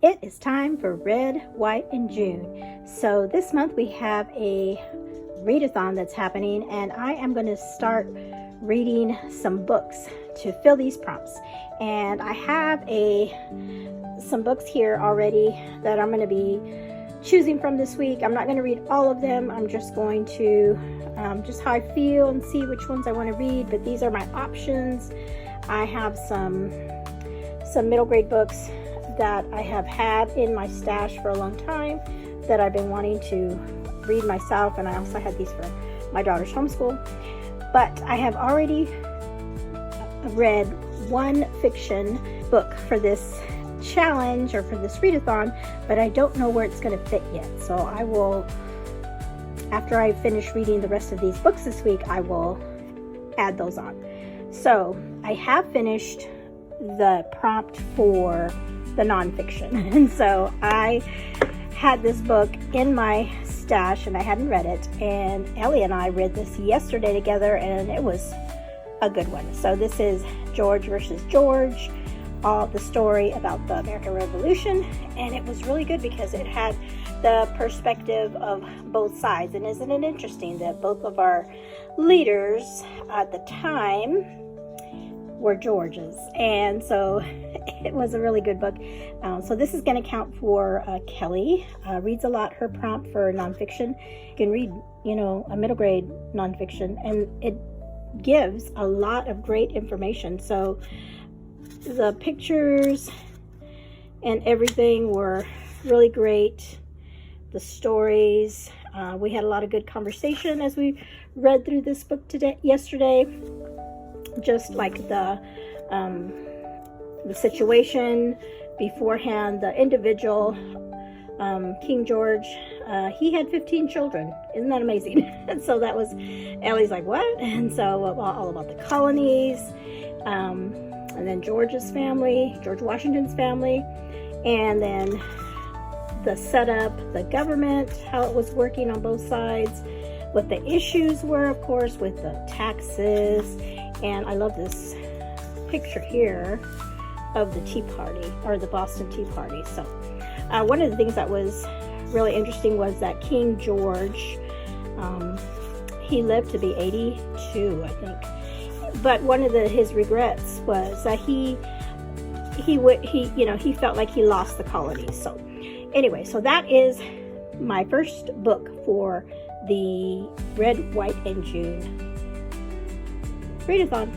It is time for Red, White, and June. So this month we have a readathon that's happening, and I am going to start reading some books to fill these prompts. And I have some books here already that I'm going to be choosing from this week. I'm not going to read all of them. I'm just going to just how I feel and see which ones I want to read. But these are my options. I have some middle grade books that I have had in my stash for a long time that I've been wanting to read myself, and I also had these for my daughter's homeschool. But I have already read one fiction book for this challenge or for this readathon, but I don't know where it's going to fit yet. So I will, after I finish reading the rest of these books this week, I will add those on. So I have finished the prompt for the nonfiction, and so I had this book in my stash and I hadn't read it, and Ellie and I read this yesterday together, and it was a good one. So this is George versus George, the story about the American Revolution, and it was really good because it had the perspective of both sides. And isn't it interesting that both of our leaders at the time were Georges? And so it was a really good book. So this is going to count for Kelly. Reads a lot. Her prompt for nonfiction. You can read, a middle grade nonfiction, and it gives a lot of great information. So the pictures and everything were really great. The stories. We had a lot of good conversation as we read through this book yesterday. Just like the situation beforehand, the individual, King George, he had 15 children. Isn't that amazing? And so that was, Ellie's like, what? And so all about the colonies, and then George's family, George Washington's family, and then the setup, the government, how it was working on both sides, what the issues were, of course, with the taxes. And I love this picture here of the Tea Party, or the Boston Tea Party. So one of the things that was really interesting was that King George, he lived to be 82, I think. But one of his regrets was that he felt like he lost the colonies. So anyway, so that is my first book for the Red, White, and June readathon.